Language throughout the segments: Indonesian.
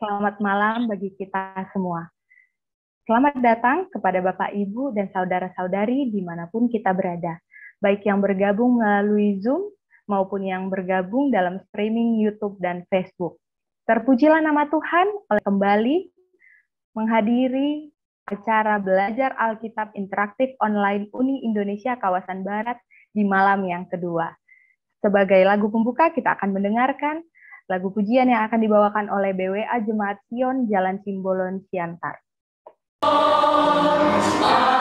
selamat malam bagi kita semua. Selamat datang kepada Bapak, Ibu, dan saudara-saudari dimanapun kita berada, baik yang bergabung melalui Zoom maupun yang bergabung dalam streaming YouTube dan Facebook. Terpujilah nama Tuhan oleh kembali menghadiri acara belajar Alkitab interaktif online Uni Indonesia Kawasan Barat di malam yang kedua. Sebagai lagu pembuka, kita akan mendengarkan lagu pujian yang akan dibawakan oleh BWA Jemaat Sion Jalan Simbolon Siantar. Go, go,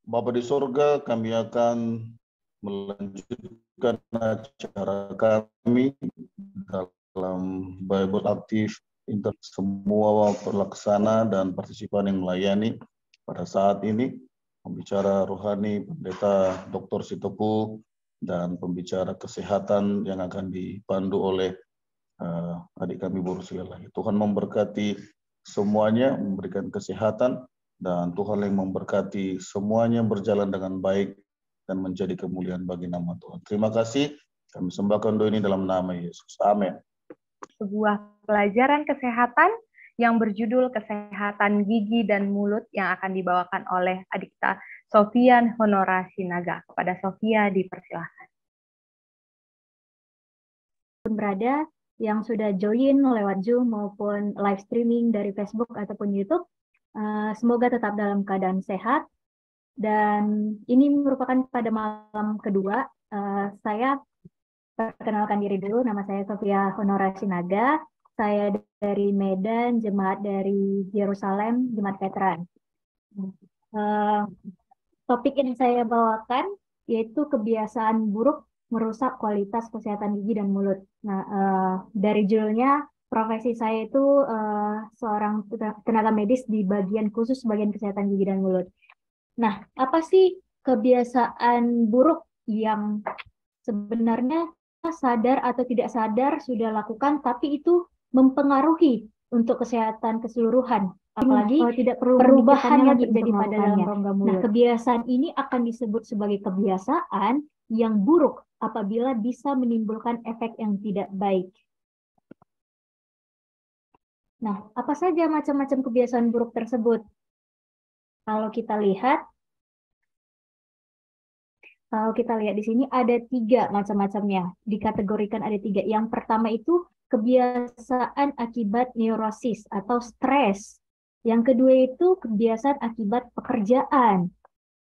Bapa di sorga, kami akan melanjutkan acara kami dalam Bible Aktif semua pelaksana dan partisipan yang melayani pada saat ini. Pembicara rohani Pendeta Dr. Sitopu dan pembicara kesehatan yang akan dipandu oleh adik kami Borusila. Tuhan memberkati semuanya, memberikan kesehatan, dan Tuhan yang memberkati semuanya berjalan dengan baik dan menjadi kemuliaan bagi nama Tuhan. Terima kasih. Kami sembahkan doa ini dalam nama Yesus. Amin. Sebuah pelajaran kesehatan yang berjudul Kesehatan Gigi dan Mulut yang akan dibawakan oleh adik kita Sofian Honora Sinaga. Kepada Sofia dipersilahkan. Berada yang sudah join lewat Zoom maupun live streaming dari Facebook ataupun YouTube, semoga tetap dalam keadaan sehat. Dan ini merupakan pada malam kedua. Saya perkenalkan diri dulu, nama saya Sofia Honora Sinaga. Saya dari Medan, jemaat dari Yerusalem, jemaat veteran. Topik yang saya bawakan yaitu kebiasaan buruk merusak kualitas kesehatan gigi dan mulut. Nah, dari judulnya, profesi saya itu seorang tenaga medis di bagian khusus bagian kesehatan gigi dan mulut. Nah, apa sih kebiasaan buruk yang sebenarnya sadar atau tidak sadar sudah lakukan, tapi itu mempengaruhi untuk kesehatan keseluruhan? Apalagi tidak perubahan yang terjadi pada dalam rongga mulut. Nah, kebiasaan ini akan disebut sebagai kebiasaan yang buruk apabila bisa menimbulkan efek yang tidak baik. Nah, apa saja macam-macam kebiasaan buruk tersebut? Kalau kita lihat di sini ada 3 macam-macamnya, dikategorikan ada 3. Yang pertama itu kebiasaan akibat neurosis atau stres. Yang kedua itu kebiasaan akibat pekerjaan.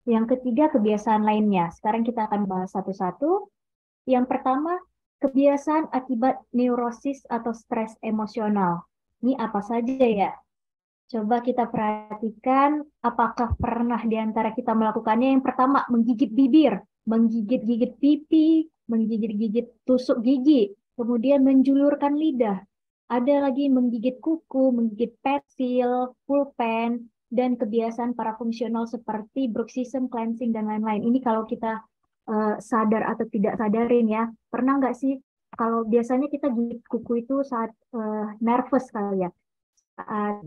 Yang ketiga kebiasaan lainnya. Sekarang kita akan bahas satu-satu. Yang pertama, kebiasaan akibat neurosis atau stres emosional. Ini apa saja ya? Coba kita perhatikan apakah pernah di antara kita melakukannya. Yang pertama, menggigit bibir, menggigit-gigit pipi, menggigit-gigit tusuk gigi, kemudian menjulurkan lidah. Ada lagi menggigit kuku, menggigit pensil, pulpen, dan kebiasaan parafungsional seperti bruxism, cleansing, dan lain-lain. Ini kalau kita sadar atau tidak sadarin ya. Pernah nggak sih, kalau biasanya kita gigit kuku itu saat nervous kali ya, saat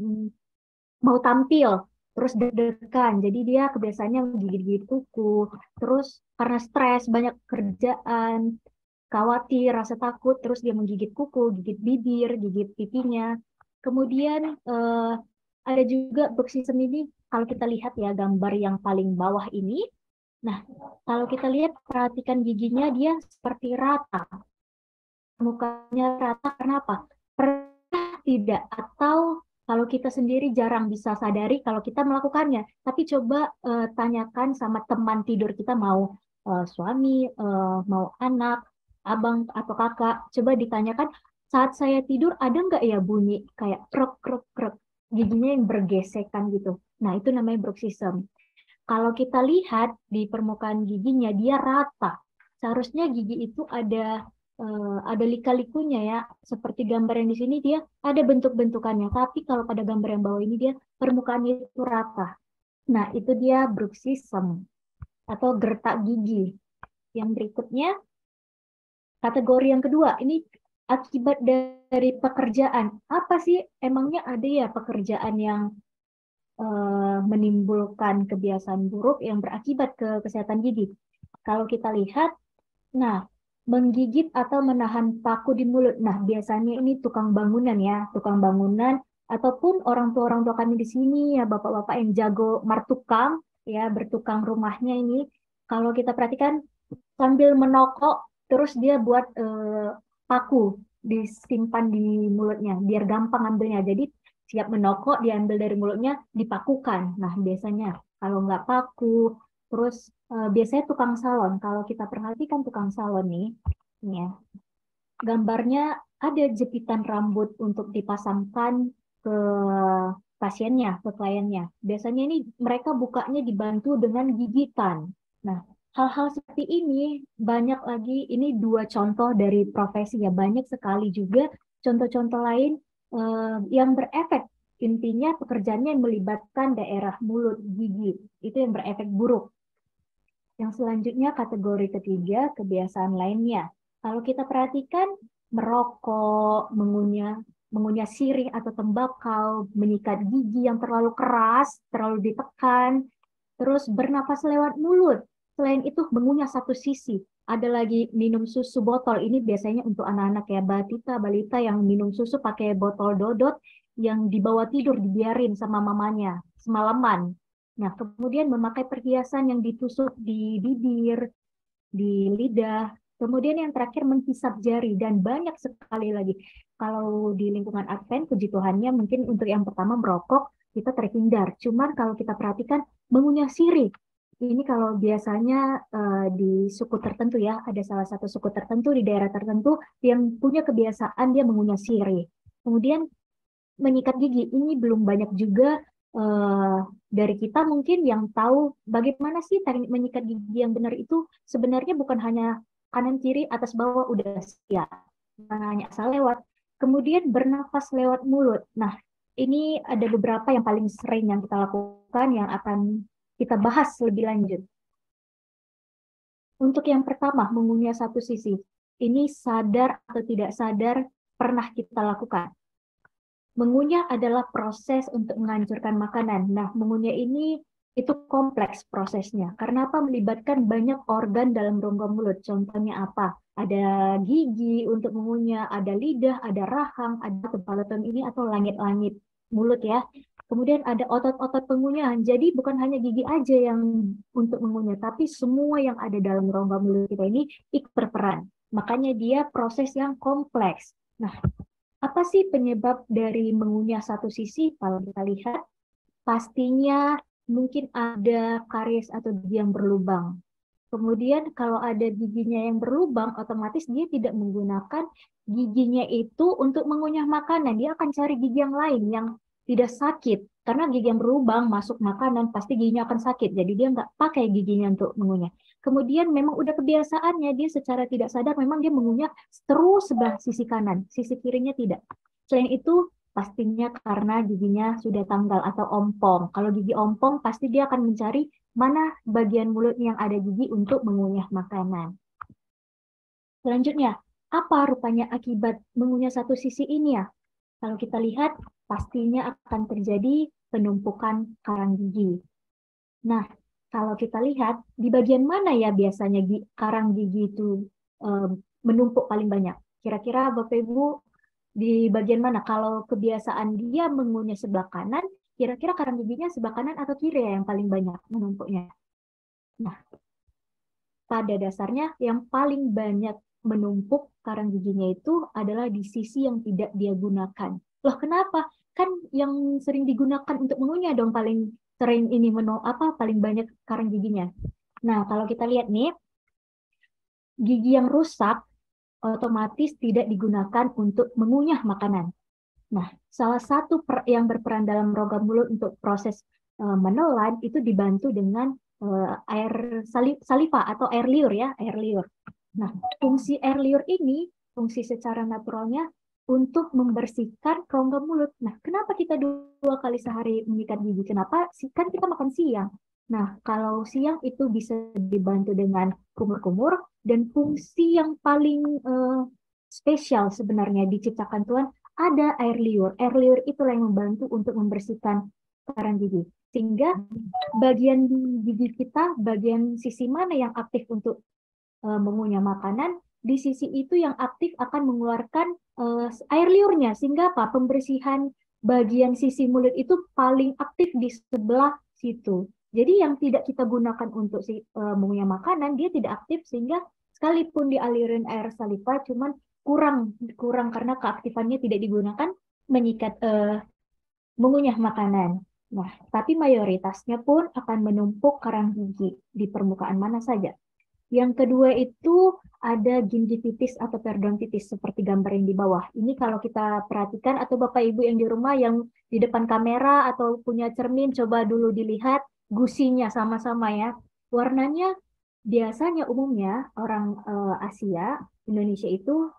mau tampil, terus deg-degan, jadi dia kebiasaannya menggigit-gigit kuku, terus karena stres, banyak kerjaan, khawatir, rasa takut, terus dia menggigit kuku, gigit bibir, gigit pipinya. Kemudian ada juga bruxism ini, kalau kita lihat ya gambar yang paling bawah ini, nah kalau kita lihat, perhatikan giginya, dia seperti rata, mukanya rata, kenapa? Pernah tidak? Atau kalau kita sendiri jarang bisa sadari kalau kita melakukannya, tapi coba tanyakan sama teman tidur kita, mau suami, mau anak, abang atau kakak, coba ditanyakan, saat saya tidur ada nggak ya bunyi kayak krek krek krek, giginya yang bergesekan gitu. Nah, itu namanya bruxism. Kalau kita lihat di permukaan giginya, dia rata. Seharusnya gigi itu ada lika-likunya ya, seperti gambar yang di sini dia ada bentuk-bentukannya, tapi kalau pada gambar yang bawah ini dia permukaannya itu rata. Nah, itu dia bruxism atau gertak gigi. Yang berikutnya, kategori yang kedua, ini akibat dari pekerjaan. Apa sih emangnya ada ya pekerjaan yang menimbulkan kebiasaan buruk yang berakibat ke kesehatan gigi? Kalau kita lihat, nah, menggigit atau menahan paku di mulut. Nah, biasanya ini tukang bangunan ya, tukang bangunan ataupun orang tua kami di sini ya, bapak-bapak yang jago martukang ya, bertukang rumahnya ini. Kalau kita perhatikan sambil menokok, terus dia buat paku disimpan di mulutnya biar gampang ambilnya. Jadi siap menokok, diambil dari mulutnya, dipakukan. Nah, biasanya kalau nggak paku, terus biasanya tukang salon. Kalau kita perhatikan tukang salon nih, ya, gambarnya ada jepitan rambut untuk dipasangkan ke pasiennya, ke kliennya. Biasanya ini mereka bukanya dibantu dengan gigitan. Nah, hal-hal seperti ini banyak lagi, ini 2 contoh dari profesi ya, banyak sekali juga contoh-contoh lain yang berefek. Intinya pekerjaannya yang melibatkan daerah mulut, gigi, itu yang berefek buruk. Yang selanjutnya kategori ketiga, kebiasaan lainnya. Kalau kita perhatikan, merokok, mengunyah sirih atau tembakau, menyikat gigi yang terlalu keras, terlalu ditekan, terus bernafas lewat mulut. Selain itu, mengunyah satu sisi. Ada lagi minum susu botol. Ini biasanya untuk anak-anak ya, balita yang minum susu pakai botol dodot yang dibawa tidur, dibiarin sama mamanya semalaman. Nah, kemudian memakai perhiasan yang ditusuk di bibir, di lidah. Kemudian yang terakhir menghisap jari dan banyak sekali lagi. Kalau di lingkungan Advent, puji Tuhannya mungkin untuk yang pertama merokok, kita terhindar. Cuman kalau kita perhatikan mengunyah sirih. Ini kalau biasanya di suku tertentu ya, ada salah satu suku tertentu di daerah tertentu yang punya kebiasaan dia mengunyah sirih. Kemudian menyikat gigi, ini belum banyak juga dari kita mungkin yang tahu bagaimana sih teknik menyikat gigi yang benar itu sebenarnya bukan hanya kanan kiri atas bawah udah siap, hanya asal lewat. Kemudian bernafas lewat mulut. Nah, ini ada beberapa yang paling sering yang kita lakukan yang akan kita bahas lebih lanjut. Untuk yang pertama, mengunyah satu sisi. Ini sadar atau tidak sadar pernah kita lakukan. Mengunyah adalah proses untuk menghancurkan makanan. Nah, mengunyah ini itu kompleks prosesnya. Karena apa? Melibatkan banyak organ dalam rongga mulut. Contohnya apa? Ada gigi untuk mengunyah, ada lidah, ada rahang, ada kepala ini atau langit-langit mulut ya. Kemudian ada otot-otot pengunyahan. Jadi bukan hanya gigi aja yang untuk mengunyah, tapi semua yang ada dalam rongga mulut kita ini ikut berperan. Makanya dia proses yang kompleks. Nah, apa sih penyebab dari mengunyah satu sisi? Kalau kita lihat, pastinya mungkin ada karies atau gigi yang berlubang. Kemudian kalau ada giginya yang berlubang, otomatis dia tidak menggunakan giginya itu untuk mengunyah makanan. Dia akan cari gigi yang lain yang tidak sakit. Karena gigi yang berlubang masuk makanan, pasti giginya akan sakit. Jadi dia nggak pakai giginya untuk mengunyah. Kemudian memang udah kebiasaannya, dia secara tidak sadar memang dia mengunyah terus sebelah sisi kanan, sisi kirinya tidak. Selain itu, pastinya karena giginya sudah tanggal atau ompong. Kalau gigi ompong, pasti dia akan mencari mana bagian mulut yang ada gigi untuk mengunyah makanan. Selanjutnya, apa rupanya akibat mengunyah satu sisi ini ya? Kalau kita lihat, pastinya akan terjadi penumpukan karang gigi. Nah, kalau kita lihat, di bagian mana ya biasanya karang gigi itu menumpuk paling banyak? Kira-kira Bapak Ibu, di bagian mana? Kalau kebiasaan dia mengunyah sebelah kanan, kira-kira karang giginya sebelah kanan atau kiri ya yang paling banyak menumpuknya? Nah, pada dasarnya yang paling banyak menumpuk karang giginya itu adalah di sisi yang tidak dia gunakan. Loh, kenapa? Kan yang sering digunakan untuk mengunyah dong paling sering ini paling banyak karang giginya. Nah, kalau kita lihat nih, gigi yang rusak otomatis tidak digunakan untuk mengunyah makanan. Nah, salah satu yang berperan dalam rongga mulut untuk proses menelan itu dibantu dengan air saliva atau air liur ya, air liur. Nah, fungsi air liur ini, fungsi secara naturalnya untuk membersihkan rongga mulut. Nah, kenapa kita 2 kali sehari menyikat gigi? Kenapa? Kan kita makan siang. Nah, kalau siang itu bisa dibantu dengan kumur-kumur dan fungsi yang paling spesial sebenarnya diciptakan Tuhan ada air liur. Air liur itulah yang membantu untuk membersihkan karang gigi. Sehingga bagian gigi kita, bagian sisi mana yang aktif untuk mengunyah makanan, di sisi itu yang aktif akan mengeluarkan air liurnya. Sehingga apa? Pembersihan bagian sisi mulut itu paling aktif di sebelah situ. Jadi yang tidak kita gunakan untuk mengunyah makanan, dia tidak aktif sehingga sekalipun dialirin air saliva, cuman kurang karena keaktifannya tidak digunakan menyikat mengunyah makanan. Nah, tapi mayoritasnya pun akan menumpuk karang gigi di permukaan mana saja. Yang kedua itu ada gingivitis atau periodontitis seperti gambar yang di bawah. Ini kalau kita perhatikan atau Bapak Ibu yang di rumah yang di depan kamera atau punya cermin, coba dulu dilihat gusinya sama-sama ya. Warnanya biasanya umumnya orang Asia, Indonesia itu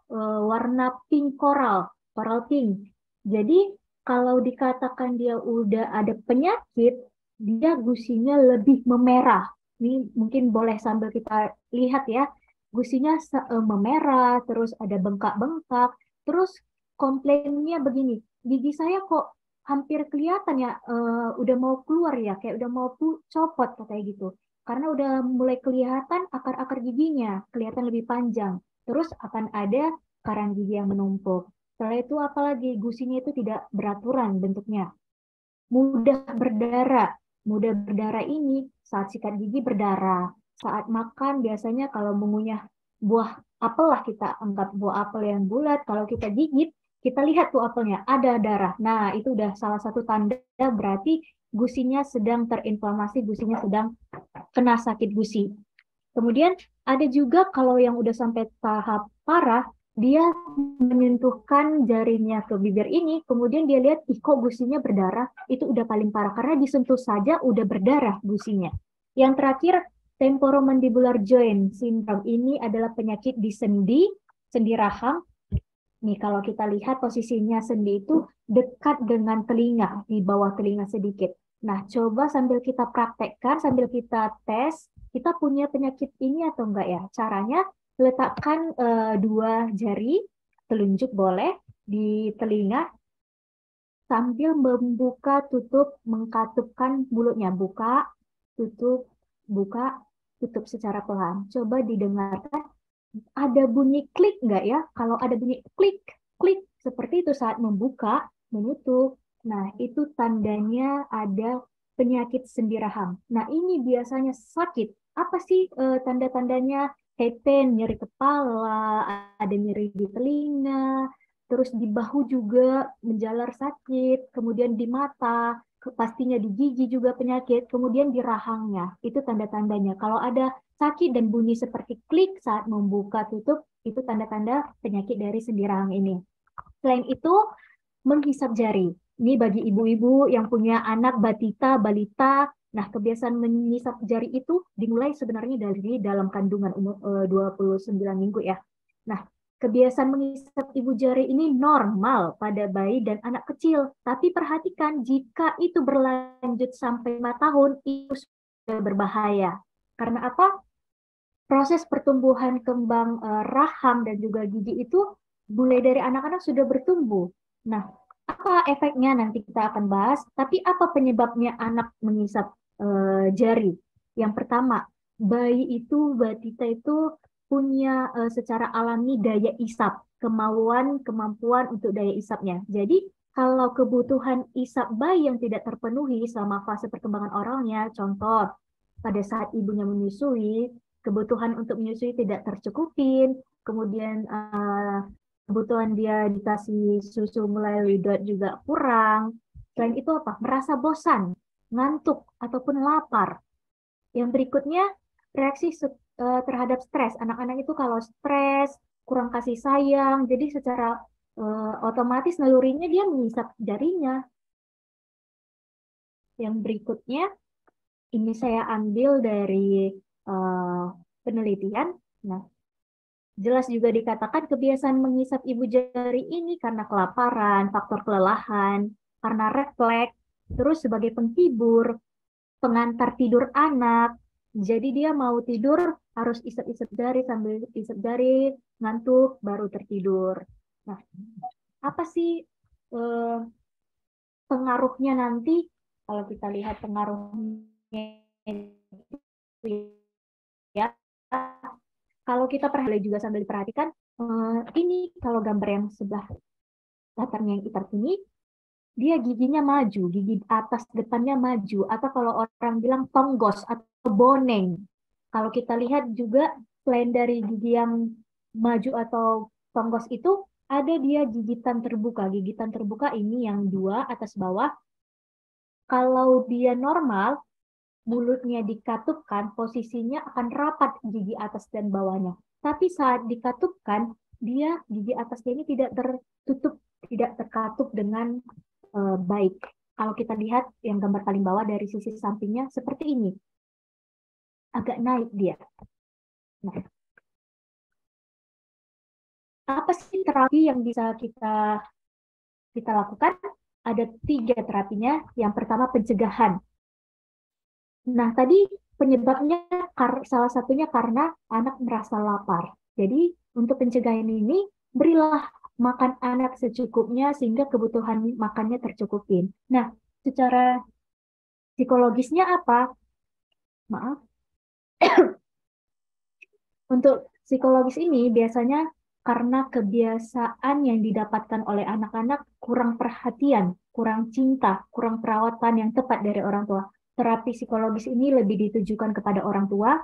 warna pink coral, coral pink. Jadi kalau dikatakan dia udah ada penyakit, dia gusinya lebih memerah. Ini mungkin boleh sambil kita lihat ya. Gusinya memerah, terus ada bengkak-bengkak. Terus komplainnya begini, gigi saya kok hampir kelihatan ya, udah mau keluar ya, kayak udah mau copot katanya gitu. Karena udah mulai kelihatan akar-akar giginya, kelihatan lebih panjang. Terus akan ada karang gigi yang menumpuk. Setelah itu apalagi gusinya itu tidak beraturan bentuknya. Mudah berdarah. Mudah berdarah ini saat sikat gigi berdarah. Saat makan biasanya kalau mengunyah buah apel lah, kita anggap buah apel yang bulat. Kalau kita gigit, kita lihat tuh apelnya ada darah. Nah, itu udah salah satu tanda berarti gusinya sedang terinflamasi, gusinya sedang kena sakit gusi. Kemudian ada juga kalau yang udah sampai tahap parah, dia menyentuhkan jarinya ke bibir ini, kemudian dia lihat, ih kok gusinya berdarah, itu udah paling parah, karena disentuh saja udah berdarah gusinya. Yang terakhir, temporomandibular joint syndrome ini adalah penyakit di sendi rahang. Nih kalau kita lihat posisinya sendi itu dekat dengan telinga, di bawah telinga sedikit. Nah, coba sambil kita praktekkan, sambil kita tes, kita punya penyakit ini atau enggak ya? Caranya letakkan dua jari, telunjuk boleh, di telinga, sambil membuka, tutup, mengkatupkan mulutnya. Buka, tutup, secara pelan. Coba didengarkan, ada bunyi klik nggak ya? Kalau ada bunyi klik, klik, seperti itu saat membuka, menutup. Nah, itu tandanya ada penyakit sendi rahang. Nah, ini biasanya sakit. Apa sih tanda-tandanya? Head pain, nyeri kepala, ada nyeri di telinga, terus di bahu juga menjalar sakit, kemudian di mata, pastinya di gigi juga penyakit, kemudian di rahangnya. Itu tanda-tandanya. Kalau ada sakit dan bunyi seperti klik saat membuka tutup, itu tanda-tanda penyakit dari sendi rahang ini. Selain itu, menghisap jari. Ini bagi ibu-ibu yang punya anak balita. Nah, kebiasaan menghisap jari itu dimulai sebenarnya dari dalam kandungan umur 29 minggu ya. Nah, kebiasaan menghisap ibu jari ini normal pada bayi dan anak kecil. Tapi perhatikan, jika itu berlanjut sampai 5 tahun, itu sudah berbahaya. Karena apa? Proses pertumbuhan kembang rahang dan juga gigi itu mulai dari anak-anak sudah bertumbuh. Nah, apa efeknya nanti kita akan bahas, tapi apa penyebabnya anak menghisap jari? Yang pertama, bayi itu, batita itu punya secara alami daya isap, kemampuan untuk daya isapnya. Jadi, kalau kebutuhan isap bayi yang tidak terpenuhi selama fase perkembangan oralnya, contoh, pada saat ibunya menyusui, kebutuhan untuk menyusui tidak tercukupin, kemudian kebutuhan dia dikasih susu melalui DOT juga kurang. Selain itu apa? Merasa bosan, ngantuk, ataupun lapar. Yang berikutnya, reaksi terhadap stres. Anak-anak itu kalau stres, kurang kasih sayang, jadi secara otomatis nalurinya dia menghisap jarinya. Yang berikutnya, ini saya ambil dari penelitian. Nah, jelas juga dikatakan kebiasaan menghisap ibu jari ini karena kelaparan, faktor kelelahan, karena refleks, terus sebagai penghibur, pengantar tidur anak. Jadi dia mau tidur harus isap-isap jari, sambil isap jari, ngantuk, baru tertidur. Nah, apa sih pengaruhnya nanti? Kalau kita lihat pengaruhnya ya, kalau kita juga sambil diperhatikan, ini kalau gambar yang sebelah latarnya yang hitam ini, dia giginya maju, gigi atas depannya maju, atau kalau orang bilang tonggos atau boneng. Kalau kita lihat juga, selain dari gigi yang maju atau tonggos itu, ada dia gigitan terbuka. Gigitan terbuka ini yang dua, atas bawah. Kalau dia normal, mulutnya dikatupkan, posisinya akan rapat gigi atas dan bawahnya. Tapi saat dikatupkan, dia gigi atasnya ini tidak tertutup, tidak terkatup dengan baik. Kalau kita lihat yang gambar paling bawah dari sisi sampingnya seperti ini. Agak naik dia. Nah, apa sih terapi yang bisa kita lakukan? Ada 3 terapinya. Yang pertama pencegahan. Nah, tadi penyebabnya salah satunya karena anak merasa lapar. Jadi, untuk pencegahan ini, berilah makan anak secukupnya sehingga kebutuhan makannya tercukupin. Nah, secara psikologisnya apa? Maaf. Untuk psikologis ini biasanya karena kebiasaan yang didapatkan oleh anak-anak kurang perhatian, kurang cinta, kurang perawatan yang tepat dari orang tua. Terapi psikologis ini lebih ditujukan kepada orang tua.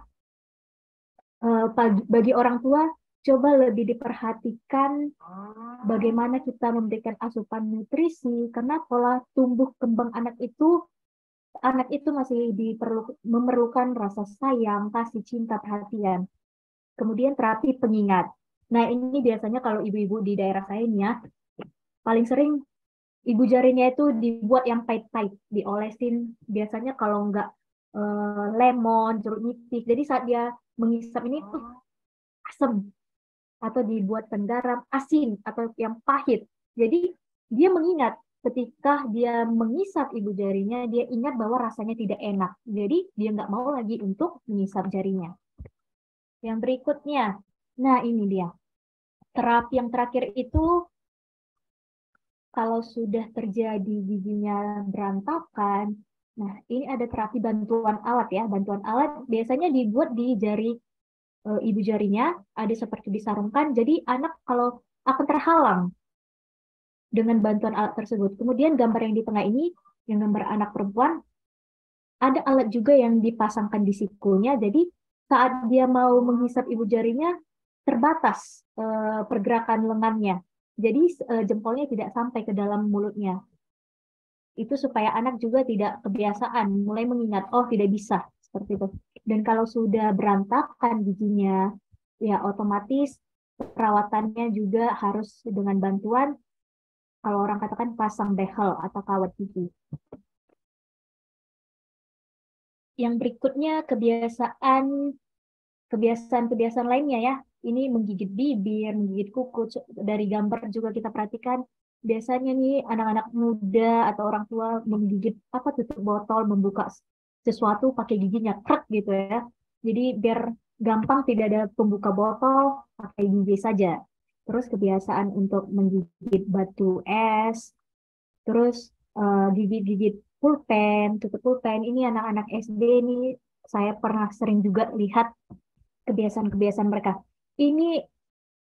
Bagi orang tua, coba lebih diperhatikan bagaimana kita memberikan asupan nutrisi, karena pola tumbuh kembang anak itu masih memerlukan rasa sayang, kasih, cinta, perhatian. Kemudian terapi pengingat. Nah, ini biasanya kalau ibu-ibu di daerah saya ini ya, paling sering ibu jarinya itu dibuat yang pahit-pahit, diolesin. Biasanya kalau nggak lemon, jeruk nipis. Jadi saat dia mengisap ini tuh asam, atau dibuatkan garam, asin, atau yang pahit. Jadi dia mengingat ketika dia mengisap ibu jarinya, dia ingat bahwa rasanya tidak enak. Jadi dia nggak mau lagi untuk mengisap jarinya. Yang berikutnya, nah ini dia. Terapi yang terakhir itu, kalau sudah terjadi giginya berantakan, nah ini ada terapi bantuan alat ya. Bantuan alat biasanya dibuat di jari ibu jarinya, ada seperti disarungkan, jadi anak kalau akan terhalang dengan bantuan alat tersebut. Kemudian gambar yang di tengah ini, yang gambar anak perempuan, ada alat juga yang dipasangkan di sikunya, jadi saat dia mau menghisap ibu jarinya, terbatas pergerakan lengannya. Jadi jempolnya tidak sampai ke dalam mulutnya. Itu supaya anak juga tidak kebiasaan, mulai mengingat, oh tidak bisa, seperti itu. Dan kalau sudah berantakan giginya, ya otomatis perawatannya juga harus dengan bantuan, kalau orang katakan pasang behel atau kawat gigi. Yang berikutnya kebiasaan lainnya ya. Ini menggigit bibir, menggigit kuku. Dari gambar juga kita perhatikan, biasanya nih anak-anak muda atau orang tua menggigit tutup botol, membuka sesuatu pakai giginya krek gitu ya. Jadi biar gampang tidak ada pembuka botol, pakai gigi saja. Terus kebiasaan untuk menggigit batu es, terus gigit-gigit pulpen, tutup pulpen. Ini anak-anak SD nih, saya pernah sering juga lihat kebiasaan-kebiasaan mereka. Ini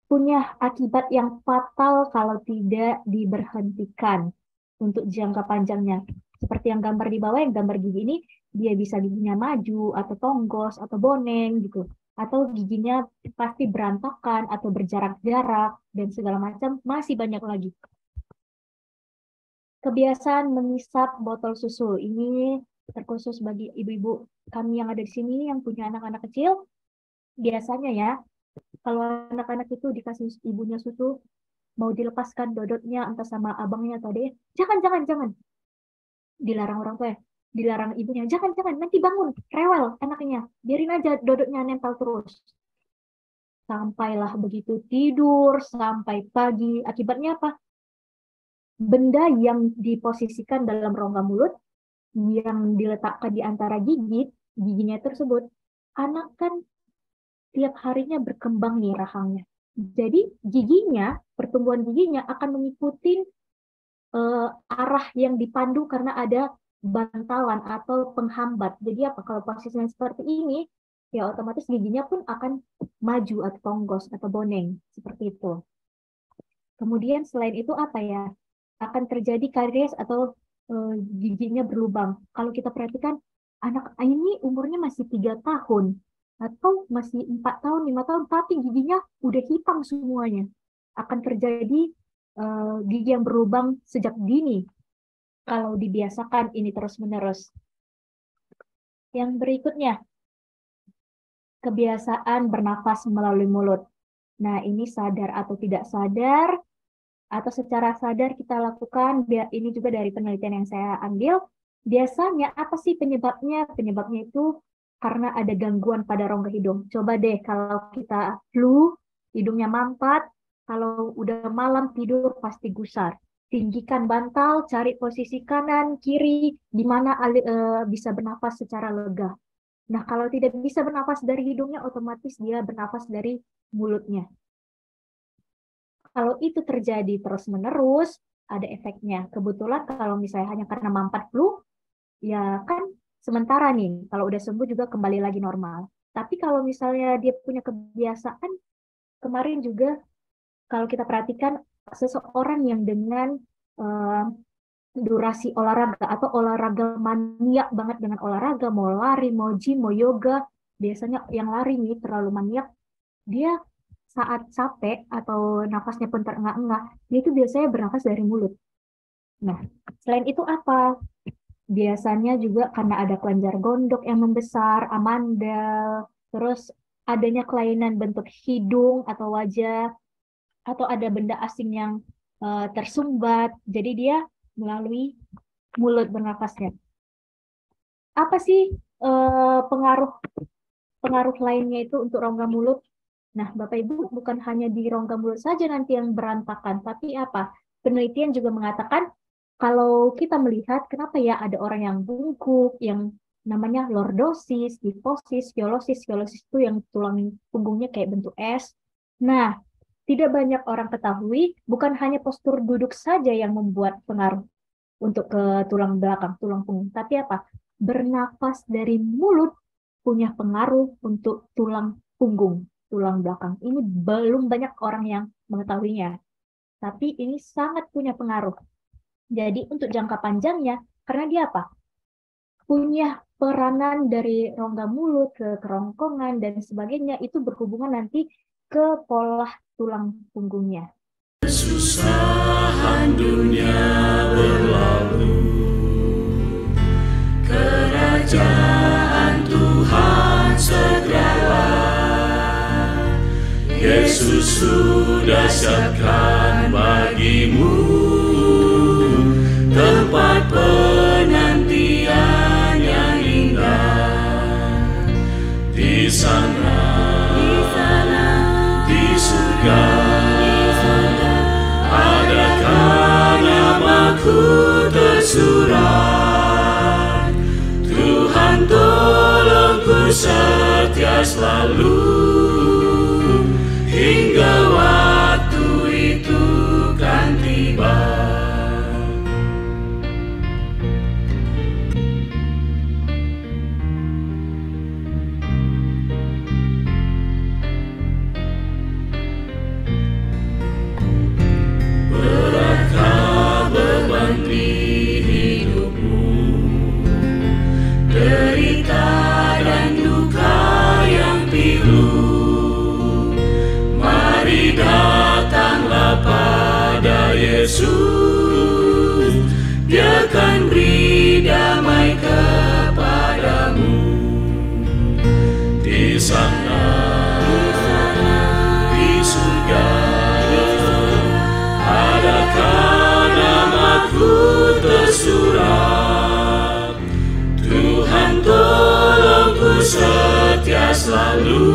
punya akibat yang fatal kalau tidak diberhentikan untuk jangka panjangnya. Seperti yang gambar di bawah, yang gambar gigi ini, dia bisa giginya maju, atau tonggos, atau boneng gitu. Atau giginya pasti berantakan, atau berjarak-jarak, dan segala macam, masih banyak lagi. Kebiasaan mengisap botol susu, ini terkhusus bagi ibu-ibu kami yang ada di sini, yang punya anak-anak kecil. Biasanya ya, kalau anak-anak itu dikasih ibunya susu, mau dilepaskan dodotnya entah sama abangnya atau adiknya, jangan. Dilarang orang tua ya, dilarang ibunya, jangan, nanti bangun, rewel anaknya, biarin aja dodotnya nempel terus. Sampailah begitu tidur, sampai pagi. Akibatnya apa? Benda yang diposisikan dalam rongga mulut, yang diletakkan di antara giginya tersebut, anak kan tiap harinya berkembang nih rahangnya. Jadi pertumbuhan giginya akan mengikuti arah yang dipandu karena ada bantalan atau penghambat. Jadi apa? Kalau posisinya seperti ini, ya otomatis giginya pun akan maju atau tonggos atau boneng seperti itu. Kemudian selain itu apa ya? Akan terjadi karies atau giginya berlubang. Kalau kita perhatikan, anak ini umurnya masih 3 tahun atau masih 4 tahun, 5 tahun, tapi giginya udah hitam semuanya. Akan terjadi gigi yang berlubang sejak dini kalau dibiasakan ini terus-menerus. Yang berikutnya, kebiasaan bernafas melalui mulut. Nah, ini sadar atau tidak sadar, atau secara sadar kita lakukan, ini juga dari penelitian yang saya ambil. Biasanya apa sih penyebabnya? Penyebabnya itu karena ada gangguan pada rongga hidung. Coba deh kalau kita flu, hidungnya mampat, kalau udah malam tidur pasti gusar. Tinggikan bantal, cari posisi kanan, kiri, di mana bisa bernafas secara lega. Nah, kalau tidak bisa bernafas dari hidungnya, otomatis dia bernafas dari mulutnya. Kalau itu terjadi terus-menerus, ada efeknya. Kebetulan kalau misalnya hanya karena mampat flu, ya kan sementara nih. Kalau udah sembuh juga kembali lagi normal. Tapi kalau misalnya dia punya kebiasaan, kemarin juga kalau kita perhatikan seseorang yang dengan durasi olahraga atau olahraga maniak banget dengan olahraga, mau lari, mau gym, mau yoga, biasanya yang lari nih terlalu maniak, dia saat capek atau nafasnya pun terengah-engah, dia itu biasanya bernafas dari mulut. Nah, selain itu apa? Biasanya juga karena ada kelenjar gondok yang membesar, amandel, terus adanya kelainan bentuk hidung atau wajah, atau ada benda asing yang tersumbat, jadi dia melalui mulut bernafasnya. Apa sih pengaruh lainnya itu untuk rongga mulut? Nah, Bapak Ibu, bukan hanya di rongga mulut saja nanti yang berantakan, tapi apa? Penelitian juga mengatakan kalau kita melihat kenapa ya ada orang yang bungkuk, yang namanya lordosis, kifosis, skoliosis. Skoliosis itu yang tulang punggungnya kayak bentuk S. Nah, tidak banyak orang ketahui, bukan hanya postur duduk saja yang membuat pengaruh untuk ke tulang belakang, tulang punggung. Tapi apa? Bernafas dari mulut punya pengaruh untuk tulang punggung, tulang belakang. Ini belum banyak orang yang mengetahuinya. Tapi ini sangat punya pengaruh. Jadi untuk jangka panjangnya, karena dia apa? Punya peranan dari rongga mulut ke kerongkongan dan sebagainya, itu berhubungan nanti ke pola tulang punggungnya. Kesusahan dunia berlalu, kerajaan Tuhan segeralah. Yesus sudah siapkan bagimu tempat penantian yang indah. Di sana, di surga, adakah namaku tersurat? Tuhan tolongku setia selalu, hingga waktu itu kan tiba. Beratkah beban di hidupmu, derita dan duka yang pilu? Mari datanglah pada Yesus, Dia akan beri damai kepadamu. Di sana, di surga, adakah namaku tersurat? Tuhan tolongku setia selalu,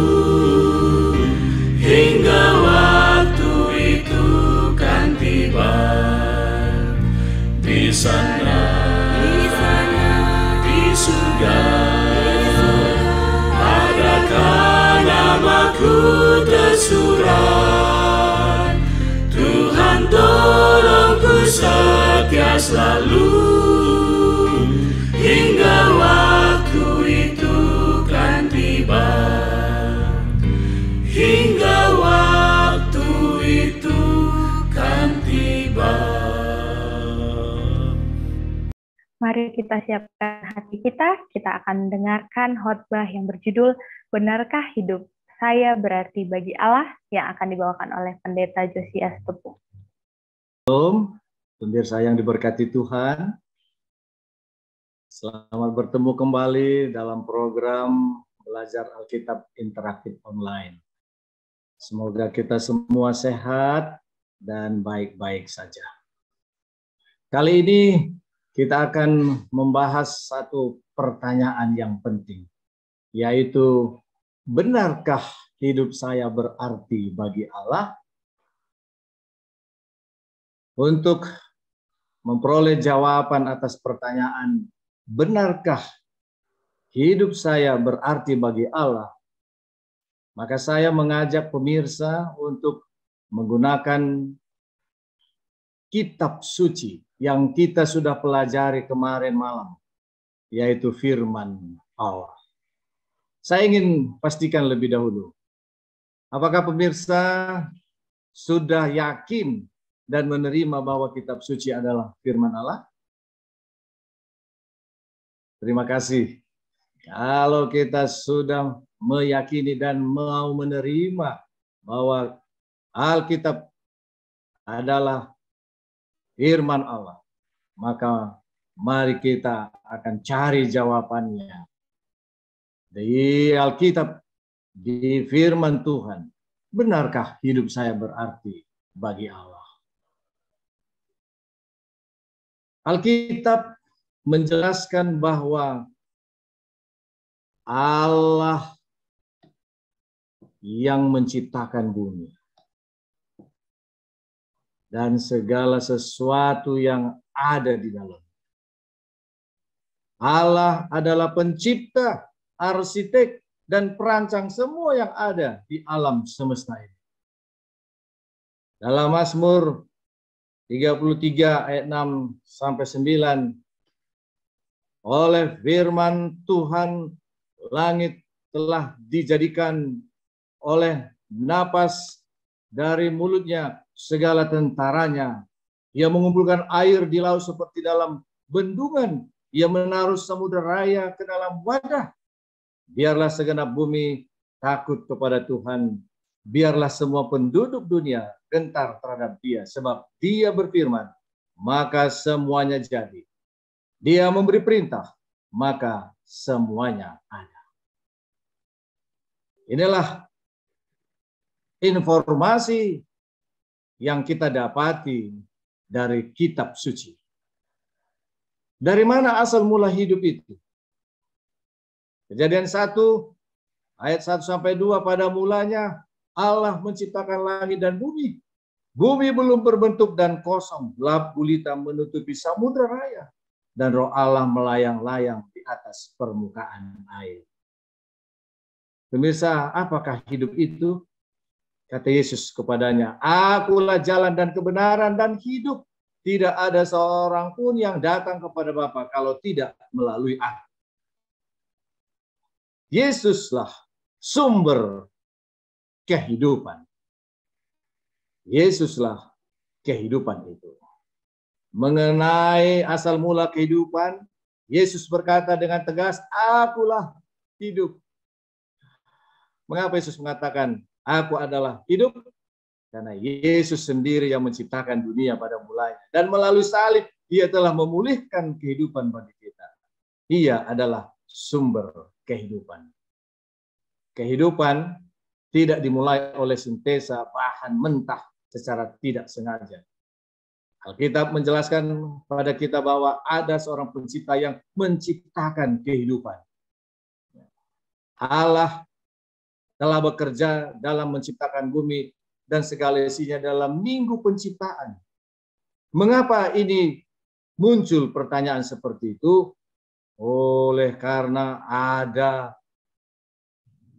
hingga waktu itu kan tiba. Di sana, di surga, adakah namaku tersurat? Tuhan tolongku setia selalu, hingga waktu itu kan tiba. Hingga waktu itu kan tiba. Mari kita siapkan hati kita akan mendengarkan khotbah yang berjudul Benarkah Hidup Saya Berarti Bagi Allah yang akan dibawakan oleh Pendeta Josias Tepung. Shalom, pemirsa yang diberkati Tuhan. Selamat bertemu kembali dalam program Belajar Alkitab Interaktif Online. Semoga kita semua sehat dan baik-baik saja. Kali ini kita akan membahas satu pertanyaan yang penting, yaitu benarkah hidup saya berarti bagi Allah? Untuk memperoleh jawaban atas pertanyaan, benarkah hidup saya berarti bagi Allah? Maka saya mengajak pemirsa untuk menggunakan kitab suci yang kita sudah pelajari kemarin malam, yaitu firman Allah. Saya ingin pastikan lebih dahulu, apakah pemirsa sudah yakin dan menerima bahwa kitab suci adalah firman Allah? Terima kasih. Kalau kita sudah meyakini dan mau menerima bahwa Alkitab adalah firman Allah, maka mari kita akan cari jawabannya di Alkitab, di firman Tuhan. Benarkah hidup saya berarti bagi Allah? Alkitab menjelaskan bahwa Allah yang menciptakan bumi dan segala sesuatu yang ada di dalam. Allah adalah pencipta, arsitek, dan perancang semua yang ada di alam semesta ini. Dalam Mazmur 33 ayat 6 sampai 9, oleh firman Tuhan langit telah dijadikan, oleh napas dari mulutnya segala tentaranya. Ia mengumpulkan air di laut seperti dalam bendungan. Ia menaruh samudera raya ke dalam wadah. Biarlah segenap bumi takut kepada Tuhan. Biarlah semua penduduk dunia gentar terhadap Dia, sebab Dia berfirman, maka semuanya jadi. Dia memberi perintah, maka semuanya ada. Inilah informasi yang kita dapati dari kitab suci. Dari mana asal mula hidup itu? Kejadian 1 ayat 1 sampai 2, pada mulanya Allah menciptakan langit dan bumi. Bumi belum berbentuk dan kosong, gelap gulita menutupi samudera raya, dan roh Allah melayang-layang di atas permukaan air. Pemirsa, apakah hidup itu? Kata Yesus kepadanya, akulah jalan dan kebenaran dan hidup. Tidak ada seorang pun yang datang kepada Bapa kalau tidak melalui aku. Yesuslah sumber kehidupan. Yesuslah kehidupan itu. Mengenai asal mula kehidupan, Yesus berkata dengan tegas, akulah hidup. Mengapa Yesus mengatakan, aku adalah hidup? Karena Yesus sendiri yang menciptakan dunia pada mulanya. Dan melalui salib, Dia telah memulihkan kehidupan bagi kita. Dia adalah sumber kehidupan. Kehidupan tidak dimulai oleh sintesa bahan mentah secara tidak sengaja. Alkitab menjelaskan pada kita bahwa ada seorang pencipta yang menciptakan kehidupan. Allah telah bekerja dalam menciptakan bumi dan segala isinya dalam minggu penciptaan. Mengapa ini muncul pertanyaan seperti itu? Oleh karena ada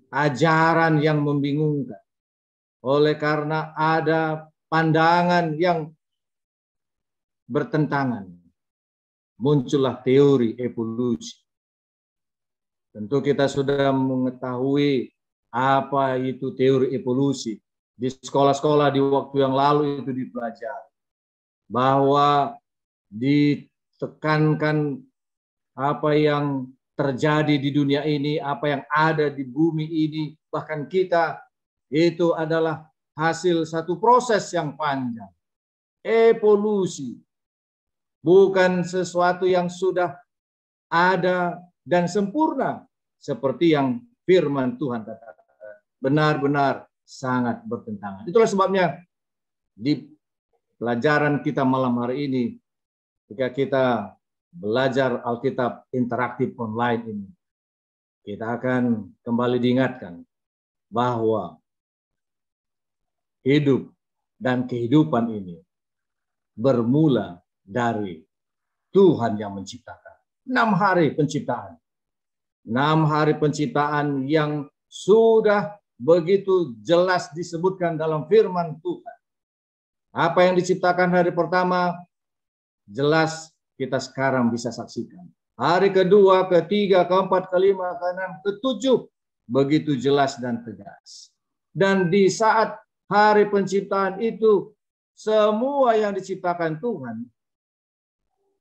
ajaran yang membingungkan. Oleh karena ada pandangan yang bertentangan. Muncullah teori evolusi. Tentu kita sudah mengetahui apa itu teori evolusi. Di sekolah-sekolah di waktu yang lalu itu dipelajari. Bahwa ditekankan apa yang terjadi di dunia ini, apa yang ada di bumi ini, bahkan kita, itu adalah hasil satu proses yang panjang. Evolusi. Bukan sesuatu yang sudah ada, dan sempurna seperti yang firman Tuhan katakan. Benar-benar sangat bertentangan. Itulah sebabnya di pelajaran kita malam hari ini, ketika kita belajar Alkitab interaktif online ini, kita akan kembali diingatkan bahwa hidup dan kehidupan ini bermula dari Tuhan yang menciptakan. 6 hari penciptaan. 6 hari penciptaan yang sudah begitu jelas disebutkan dalam firman Tuhan. Apa yang diciptakan hari pertama, jelas kita sekarang bisa saksikan. Hari kedua, ketiga, keempat, kelima, keenam, ketujuh, begitu jelas dan tegas. Dan di saat hari penciptaan itu, semua yang diciptakan Tuhan,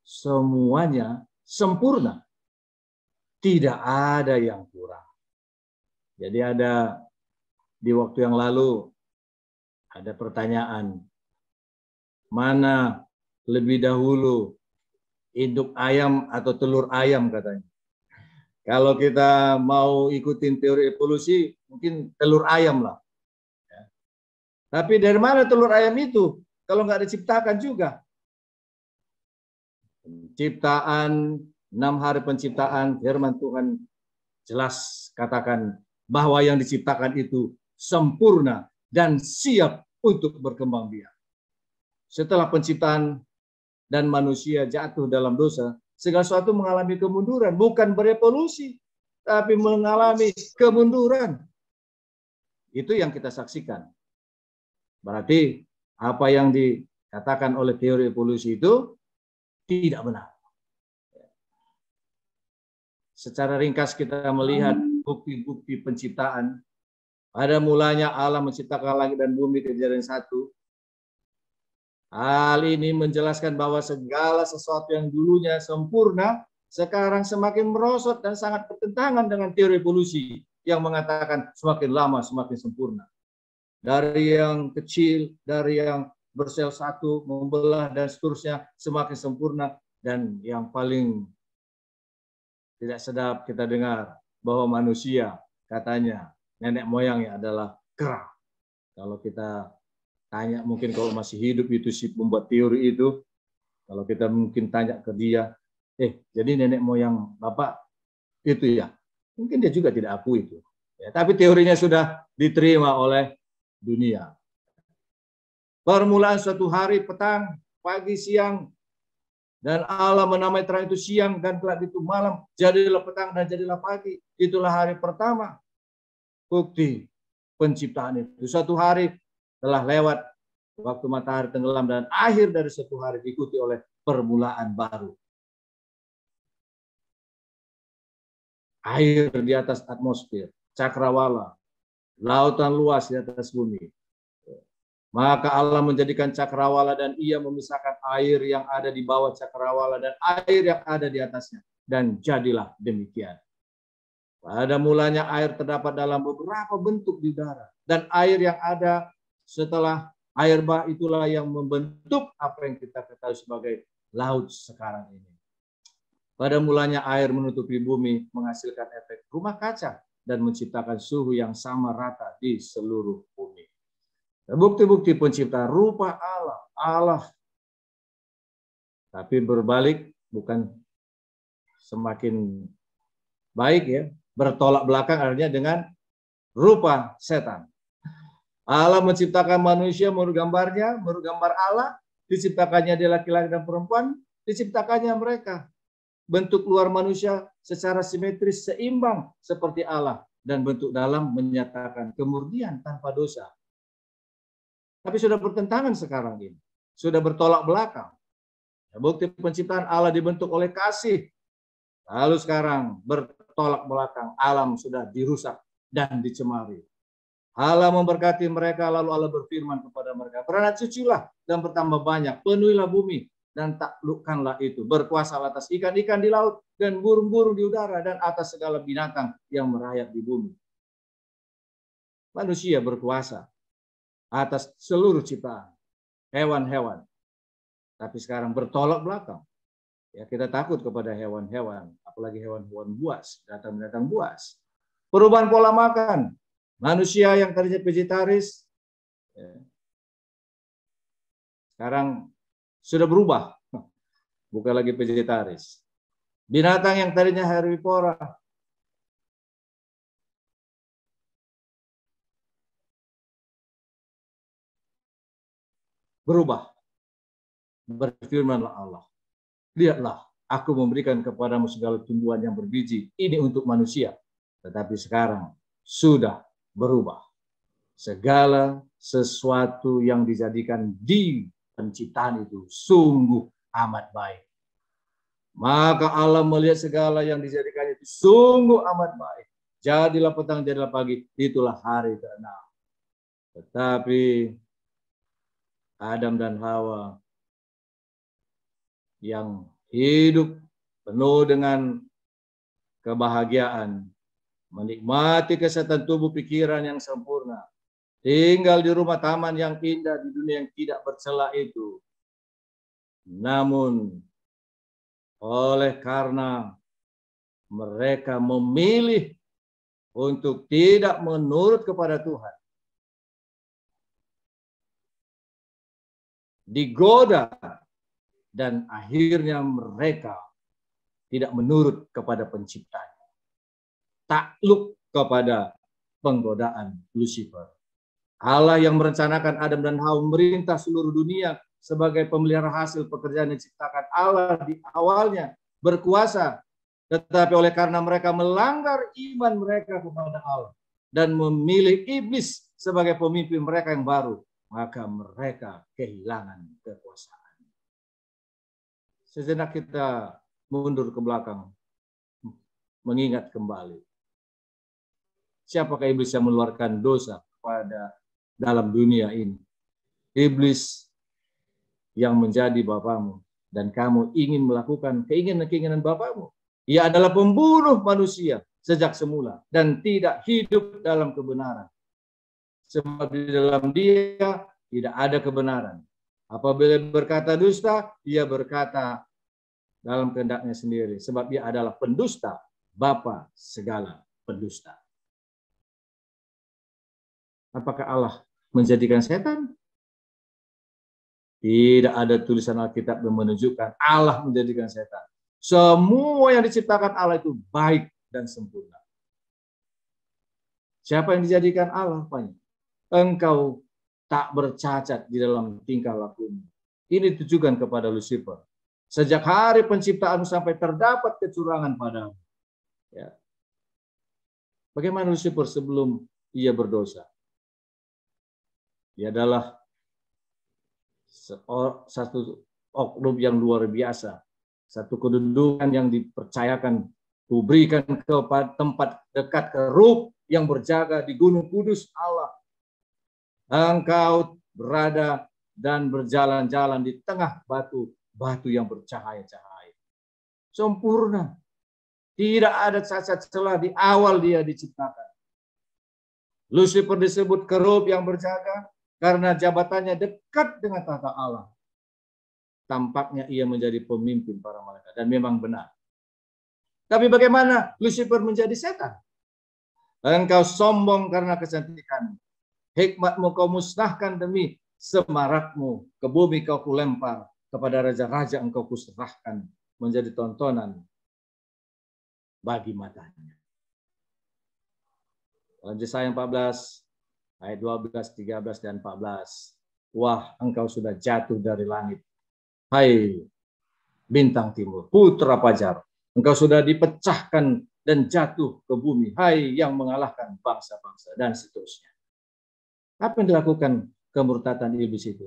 semuanya sempurna. Tidak ada yang kurang. Jadi ada di waktu yang lalu ada pertanyaan, mana lebih dahulu induk ayam atau telur ayam katanya. Kalau kita mau ikutin teori evolusi, mungkin telur ayam lah. Ya. Tapi dari mana telur ayam itu? Kalau nggak diciptakan juga. Penciptaan, 6 hari penciptaan, firman Tuhan jelas katakan bahwa yang diciptakan itu sempurna dan siap untuk berkembang biak. Setelah penciptaan dan manusia jatuh dalam dosa, segala sesuatu mengalami kemunduran, bukan berevolusi, tapi mengalami kemunduran. Itu yang kita saksikan. Berarti apa yang dikatakan oleh teori evolusi itu tidak benar. Secara ringkas kita melihat bukti-bukti penciptaan. Pada mulanya Allah menciptakan langit dan bumi, Kejadian 1. Hal ini menjelaskan bahwa segala sesuatu yang dulunya sempurna, sekarang semakin merosot dan sangat bertentangan dengan teori evolusi yang mengatakan semakin lama semakin sempurna. Dari yang kecil, dari yang bersel satu, membelah dan seterusnya semakin sempurna. Dan yang paling tidak sedap kita dengar bahwa manusia katanya nenek moyangnya adalah kera. Kalau kita tanya mungkin kalau masih hidup itu si pembuat teori itu, kalau kita mungkin tanya ke dia, jadi nenek moyang Bapak itu ya, mungkin dia juga tidak akui itu. Ya, tapi teorinya sudah diterima oleh dunia. Permulaan suatu hari, petang, pagi, siang, dan Allah menamai terang itu siang dan gelap itu malam, jadilah petang dan jadilah pagi. Itulah hari pertama. Bukti penciptaan itu. Suatu hari telah lewat waktu matahari tenggelam dan akhir dari satu hari diikuti oleh permulaan baru. Air di atas atmosfer, cakrawala, lautan luas di atas bumi. Maka Allah menjadikan cakrawala dan ia memisahkan air yang ada di bawah cakrawala dan air yang ada di atasnya. Dan jadilah demikian. Pada mulanya air terdapat dalam beberapa bentuk di udara. Dan air yang ada setelah air bah itulah yang membentuk apa yang kita ketahui sebagai laut sekarang ini. Pada mulanya air menutupi bumi, menghasilkan efek rumah kaca dan menciptakan suhu yang sama rata di seluruh bumi. Bukti-bukti penciptaan rupa Allah. Tapi berbalik bukan semakin baik ya, bertolak belakang artinya dengan rupa setan. Allah menciptakan manusia menurut gambarnya, menurut gambar Allah, diciptakannya dia laki-laki dan perempuan, diciptakannya mereka. Bentuk luar manusia secara simetris seimbang seperti Allah dan bentuk dalam menyatakan kemurnian tanpa dosa. Tapi sudah bertentangan sekarang ini. Sudah bertolak belakang. Bukti penciptaan Allah dibentuk oleh kasih. Lalu sekarang bertolak belakang. Alam sudah dirusak dan dicemari. Allah memberkati mereka, lalu Allah berfirman kepada mereka, beranak cuculah dan bertambah banyak, penuhilah bumi dan taklukkanlah itu. Berkuasa atas ikan-ikan di laut dan burung-burung di udara dan atas segala binatang yang merayap di bumi. Manusia berkuasa atas seluruh ciptaan, hewan-hewan. Tapi sekarang bertolak belakang. Ya, kita takut kepada hewan-hewan, apalagi hewan-hewan buas, binatang-binatang buas. Perubahan pola makan. Manusia yang tadinya vegetaris, ya, sekarang sudah berubah. Bukan lagi vegetaris. Binatang yang tadinya herbivora, berubah. Berfirmanlah Allah, lihatlah, aku memberikan kepadamu segala tumbuhan yang berbiji. Ini untuk manusia. Tetapi sekarang sudah berubah. Segala sesuatu yang dijadikan di penciptaan itu sungguh amat baik. Maka Allah melihat segala yang dijadikan itu sungguh amat baik. Jadilah petang, jadilah pagi. Itulah hari ke-6. Tetapi Adam dan Hawa yang hidup penuh dengan kebahagiaan, menikmati kesehatan tubuh pikiran yang sempurna, tinggal di rumah taman yang indah di dunia yang tidak bercela itu. Namun oleh karena mereka memilih untuk tidak menurut kepada Tuhan, digoda, dan akhirnya mereka tidak menurut kepada penciptanya. Takluk kepada penggodaan Lucifer. Allah yang merencanakan Adam dan Hawa memerintah seluruh dunia sebagai pemelihara hasil pekerjaan yang diciptakan Allah di awalnya, berkuasa. Tetapi oleh karena mereka melanggar iman mereka kepada Allah dan memilih iblis sebagai pemimpin mereka yang baru, maka mereka kehilangan kekuasaan. Sejenak kita mundur ke belakang, mengingat kembali. Siapakah iblis yang mengeluarkan dosa pada dalam dunia ini? Iblis yang menjadi bapamu, dan kamu ingin melakukan keinginan-keinginan bapamu. Ia adalah pembunuh manusia sejak semula dan tidak hidup dalam kebenaran. Sebab di dalam dia tidak ada kebenaran. Apabila berkata dusta, ia berkata dalam kehendaknya sendiri. Sebab dia adalah pendusta, bapa segala pendusta. Apakah Allah menjadikan setan? Tidak ada tulisan Alkitab yang menunjukkan Allah menjadikan setan. Semua yang diciptakan Allah itu baik dan sempurna. Siapa yang dijadikan Allah? Engkau tak bercacat di dalam tingkah lakumu. Ini ditujukan kepada Lucifer. Sejak hari penciptaan sampai terdapat kecurangan padamu. Ya. Bagaimana Lucifer sebelum ia berdosa? Ia adalah satu oknum yang luar biasa. Satu kedudukan yang dipercayakan, kuberikan kepada tempat dekat ke Ruh yang berjaga di Gunung Kudus Allah. Engkau berada dan berjalan-jalan di tengah batu yang bercahaya-cahaya. Sempurna. Tidak ada cacat celah di awal dia diciptakan. Lucifer disebut kerub yang berjaga karena jabatannya dekat dengan tahta Allah. Tampaknya ia menjadi pemimpin para malaikat. Dan memang benar. Tapi bagaimana Lucifer menjadi setan? Engkau sombong karena kecantikanmu. Hikmatmu kau musnahkan demi semarakmu. Ke bumi kau kulempar. Kepada raja-raja engkau kuserahkan. Menjadi tontonan bagi matanya. Dalam Yesaya 14, ayat 12, 13, dan 14. Wah, engkau sudah jatuh dari langit. Hai bintang timur, putra fajar. Engkau sudah dipecahkan dan jatuh ke bumi. Hai yang mengalahkan bangsa-bangsa, dan seterusnya. Apa yang dilakukan kemurtatan iblis itu?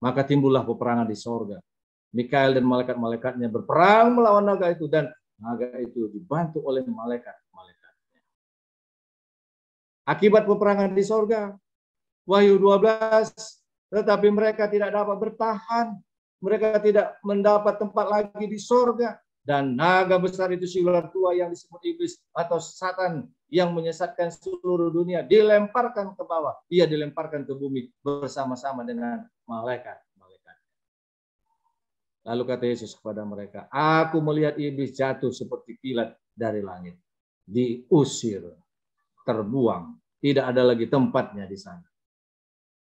Maka timbullah peperangan di sorga. Mikael dan malaikat-malaikatnya berperang melawan naga itu, dan naga itu dibantu oleh malaikat-malaikatnya. Akibat peperangan di sorga, Wahyu 12, tetapi mereka tidak dapat bertahan. Mereka tidak mendapat tempat lagi di sorga. Dan naga besar itu, si ular tua yang disebut iblis atau Satan, yang menyesatkan seluruh dunia, dilemparkan ke bawah. Ia dilemparkan ke bumi bersama-sama dengan malaikat-malaikat. Lalu kata Yesus kepada mereka, aku melihat iblis jatuh seperti kilat dari langit. Diusir, terbuang. Tidak ada lagi tempatnya di sana.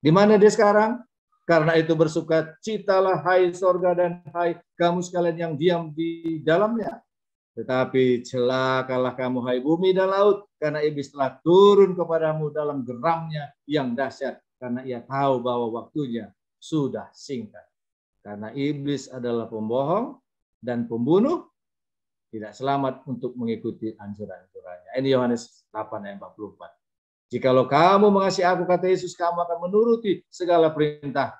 Di mana dia sekarang? Karena itu bersukacitalah hai sorga dan hai kamu sekalian yang diam di dalamnya. Tetapi celakalah kamu hai bumi dan laut, karena iblis telah turun kepadamu dalam geramnya yang dahsyat, karena ia tahu bahwa waktunya sudah singkat. Karena iblis adalah pembohong dan pembunuh, tidak selamat untuk mengikuti anjuran-anjurannya. Ini Yohanes 8 ayat 44. Jikalau kamu mengasihi aku, kata Yesus, kamu akan menuruti segala perintah.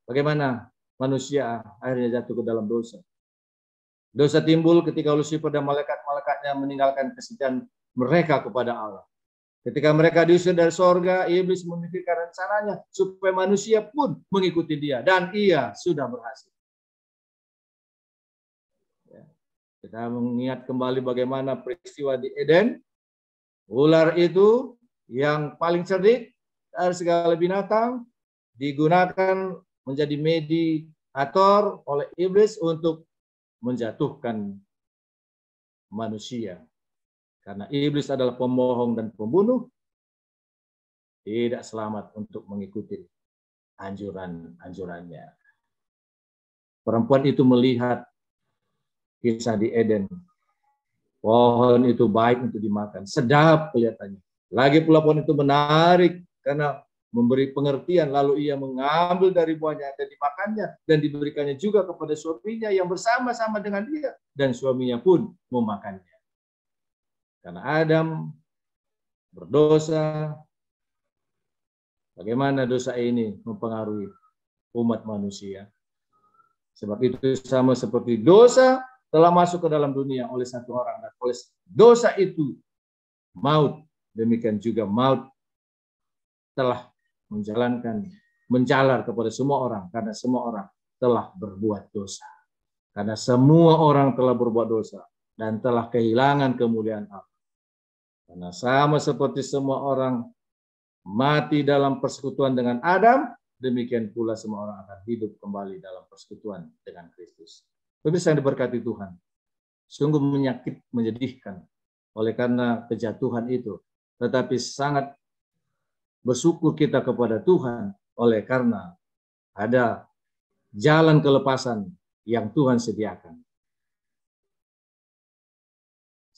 Bagaimana manusia akhirnya jatuh ke dalam dosa? Dosa timbul ketika Lucifer dan malaikat-malaikatnya meninggalkan kesetiaan mereka kepada Allah. Ketika mereka diusir dari sorga, iblis memikirkan rencananya supaya manusia pun mengikuti dia. Dan ia sudah berhasil. Kita mengingat kembali bagaimana peristiwa di Eden. Ular itu yang paling cerdik dari segala binatang digunakan menjadi mediator oleh iblis untuk menjatuhkan manusia. Karena iblis adalah pembohong dan pembunuh, tidak selamat untuk mengikuti anjurannya. Perempuan itu melihat kisah di Eden. Pohon itu baik untuk dimakan, sedap kelihatannya. Lagi pula pohon itu menarik karena memberi pengertian, lalu ia mengambil dari buahnya dan dimakannya, dan diberikannya juga kepada suaminya yang bersama-sama dengan dia, dan suaminya pun memakannya. Karena Adam berdosa, bagaimana dosa ini mempengaruhi umat manusia? Sebab itu sama seperti dosa telah masuk ke dalam dunia oleh satu orang, dan oleh dosa itu maut, demikian juga maut telah menjalar kepada semua orang, karena semua orang telah berbuat dosa. Karena semua orang telah berbuat dosa dan telah kehilangan kemuliaan Allah. Karena sama seperti semua orang mati dalam persekutuan dengan Adam, demikian pula semua orang akan hidup kembali dalam persekutuan dengan Kristus. Pemirsa yang diberkati Tuhan, sungguh menyedihkan oleh karena kejatuhan itu, tetapi sangat bersyukur kita kepada Tuhan oleh karena ada jalan kelepasan yang Tuhan sediakan.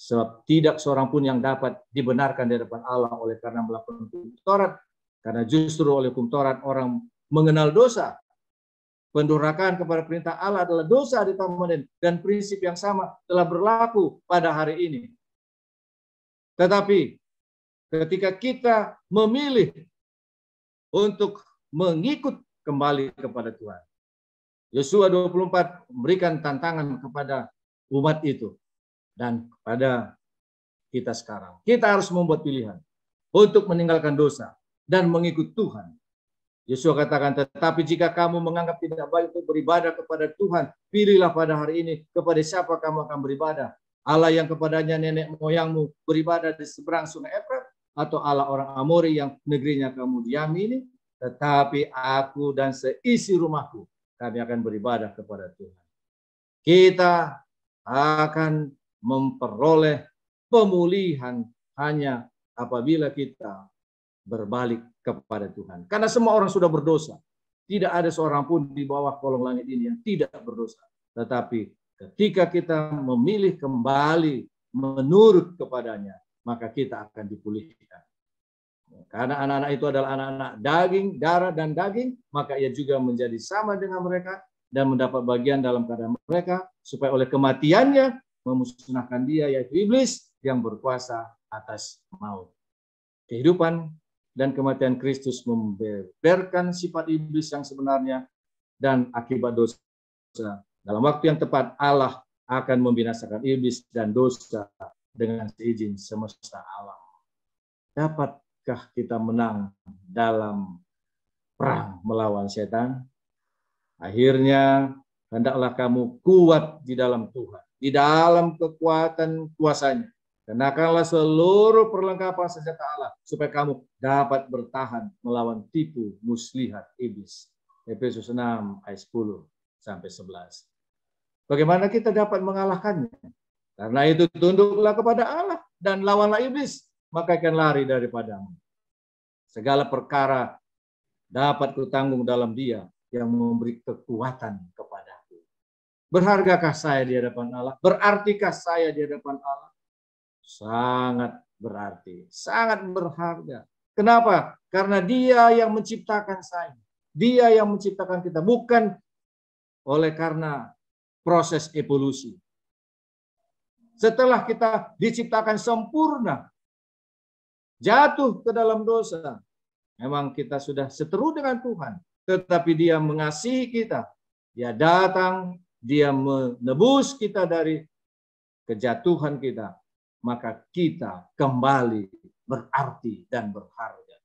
Sebab tidak seorang pun yang dapat dibenarkan di depan Allah oleh karena melakukan hukum Taurat. Karena justru oleh hukum Taurat orang mengenal dosa. Pendurhakaan kepada perintah Allah adalah dosa di Taman Eden, dan prinsip yang sama telah berlaku pada hari ini. Tetapi ketika kita memilih untuk mengikut kembali kepada Tuhan, Yosua 24 memberikan tantangan kepada umat itu dan kepada kita sekarang. Kita harus membuat pilihan untuk meninggalkan dosa dan mengikut Tuhan. Yosua katakan, tetapi jika kamu menganggap tidak baik untuk beribadah kepada Tuhan, pilihlah pada hari ini kepada siapa kamu akan beribadah. Allah yang kepadanya nenek moyangmu beribadah di seberang sungai Efrat, atau Allah orang Amori yang negerinya kamu diami ini. Tetapi aku dan seisi rumahku, kami akan beribadah kepada Tuhan. Kita akan memperoleh pemulihan hanya apabila kita berbalik kepada Tuhan. Karena semua orang sudah berdosa. Tidak ada seorang pun di bawah kolong langit ini yang tidak berdosa. Tetapi ketika kita memilih kembali menurut kepadanya, maka kita akan dipulihkan. Karena anak-anak itu adalah anak-anak daging, darah dan daging, maka ia juga menjadi sama dengan mereka dan mendapat bagian dalam keadaan mereka, supaya oleh kematiannya memusnahkan dia, yaitu iblis yang berkuasa atas maut. Kehidupan dan kematian Kristus membeberkan sifat iblis yang sebenarnya, dan akibat dosa dalam waktu yang tepat Allah akan membinasakan iblis dan dosa dengan seizin semesta alam. Dapatkah kita menang dalam perang melawan setan? Akhirnya hendaklah kamu kuat di dalam Tuhan, di dalam kekuatan kuasanya. Kenakanlah seluruh perlengkapan senjata Allah supaya kamu dapat bertahan melawan tipu muslihat iblis. Efesus 6 ayat 10. sampai 11. Bagaimana kita dapat mengalahkannya? Karena itu tunduklah kepada Allah dan lawanlah iblis, maka akan lari daripadamu. Segala perkara dapat kutanggung dalam Dia yang memberi kekuatan kepadaku. Berhargakah saya di hadapan Allah? Berartikah saya di hadapan Allah? Sangat berarti, sangat berharga. Kenapa? Karena Dia yang menciptakan saya. Dia yang menciptakan kita, bukan oleh karena proses evolusi. Setelah kita diciptakan sempurna, jatuh ke dalam dosa, memang kita sudah seteru dengan Tuhan, tetapi Dia mengasihi kita. Dia datang, Dia menebus kita dari kejatuhan kita, maka kita kembali berarti dan berharga.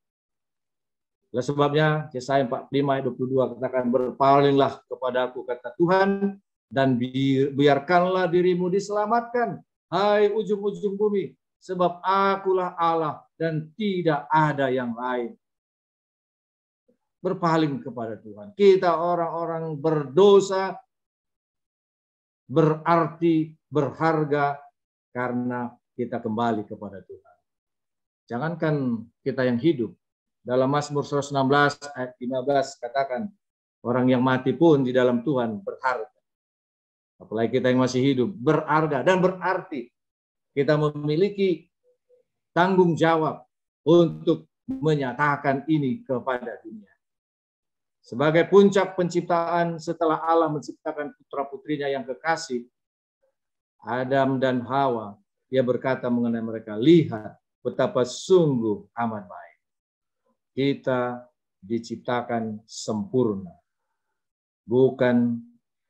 Oleh sebabnya Yesaya 45 ayat 22 katakan, berpalinglah kepadaku, kata Tuhan, dan biarkanlah dirimu diselamatkan, hai ujung-ujung bumi, sebab akulah Allah dan tidak ada yang lain. Berpaling kepada Tuhan. Kita orang-orang berdosa berarti berharga karena kita kembali kepada Tuhan. Jangankan kita yang hidup. Dalam Mazmur 116 ayat 15 katakan, orang yang mati pun di dalam Tuhan berharga. Apalagi kita yang masih hidup, berharga dan berarti kita memiliki tanggung jawab untuk menyatakan ini kepada dunia. Sebagai puncak penciptaan setelah Allah menciptakan putra-putrinya yang kekasih, Adam dan Hawa, Dia berkata mengenai mereka, lihat betapa sungguh amat baik. Kita diciptakan sempurna, bukan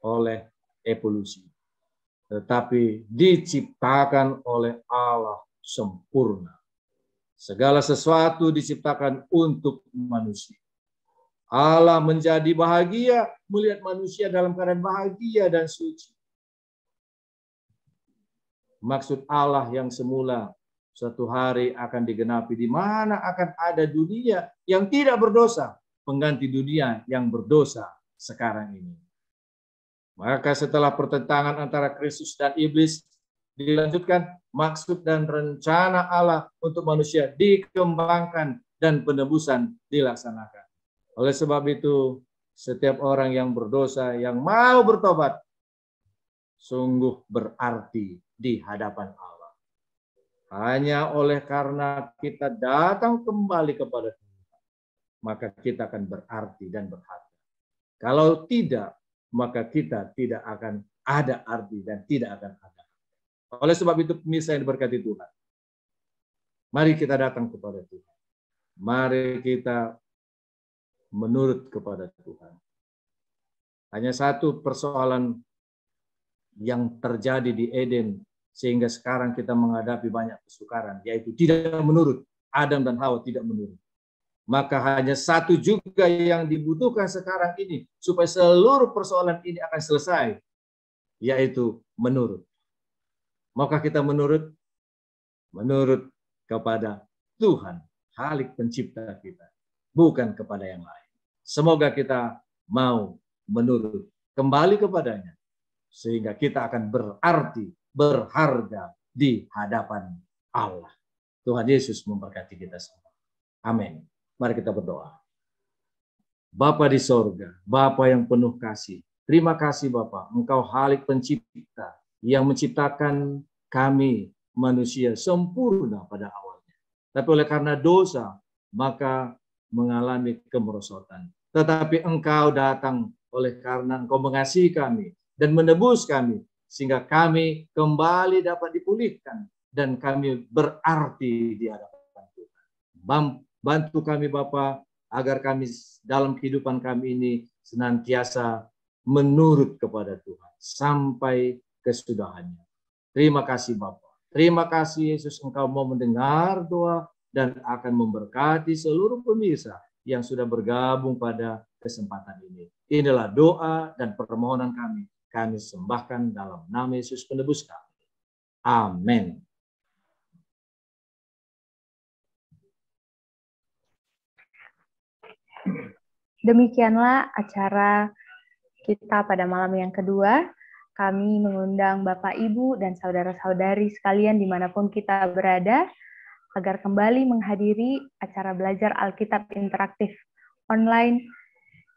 oleh evolusi, tetapi diciptakan oleh Allah sempurna. Segala sesuatu diciptakan untuk manusia. Allah menjadi bahagia melihat manusia dalam keadaan bahagia dan suci. Maksud Allah yang semula suatu hari akan digenapi, di mana akan ada dunia yang tidak berdosa, pengganti dunia yang berdosa sekarang ini. Maka setelah pertentangan antara Kristus dan iblis dilanjutkan, maksud dan rencana Allah untuk manusia dikembangkan dan penebusan dilaksanakan. Oleh sebab itu, setiap orang yang berdosa yang mau bertobat sungguh berarti di hadapan Allah. Hanya oleh karena kita datang kembali kepada Tuhan, maka kita akan berarti dan berharga. Kalau tidak, maka kita tidak akan ada arti dan tidak akan ada. Oleh sebab itu, pemirsa yang diberkati Tuhan, mari kita datang kepada Tuhan. Mari kita menurut kepada Tuhan. Hanya satu persoalan yang terjadi di Eden, sehingga sekarang kita menghadapi banyak kesukaran, yaitu tidak menurut. Adam dan Hawa tidak menurut. Maka hanya satu juga yang dibutuhkan sekarang ini, supaya seluruh persoalan ini akan selesai, yaitu menurut. Maka kita menurut kepada Tuhan, Khalik pencipta kita, bukan kepada yang lain. Semoga kita mau menurut, kembali kepadanya, sehingga kita akan berarti, berharga di hadapan Allah. Tuhan Yesus memberkati kita semua. Amin. Mari kita berdoa. Bapa di sorga, Bapa yang penuh kasih, terima kasih Bapa, Engkau Khalik pencipta yang menciptakan kami manusia sempurna pada awalnya. Tapi oleh karena dosa, maka mengalami kemerosotan. Tetapi Engkau datang oleh karena Engkau mengasihi kami dan menebus kami, sehingga kami kembali dapat dipulihkan dan kami berarti di hadapan Tuhan. Bantu kami Bapa, agar kami dalam kehidupan kami ini senantiasa menurut kepada Tuhan sampai kesudahannya. Terima kasih Bapa. Terima kasih Yesus, Engkau mau mendengar doa dan akan memberkati seluruh pemirsa yang sudah bergabung pada kesempatan ini. Inilah doa dan permohonan kami. Kami sembahkan dalam nama Yesus penebus kami. Amin. Demikianlah acara kita pada malam yang kedua. Kami mengundang Bapak, Ibu, dan saudara-saudari sekalian dimanapun kita berada, agar kembali menghadiri acara belajar Alkitab interaktif online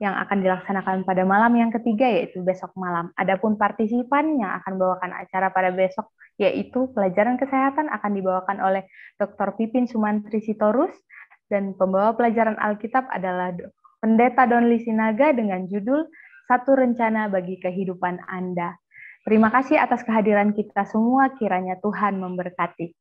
yang akan dilaksanakan pada malam yang ketiga, yaitu besok malam. Adapun partisipan yang akan membawakan acara pada besok, yaitu pelajaran kesehatan, akan dibawakan oleh Dr. Pipin Sumantri Sitorus, dan pembawa pelajaran Alkitab adalah Pendeta Donli Sinaga dengan judul Satu Rencana Bagi Kehidupan Anda. Terima kasih atas kehadiran kita semua, kiranya Tuhan memberkati.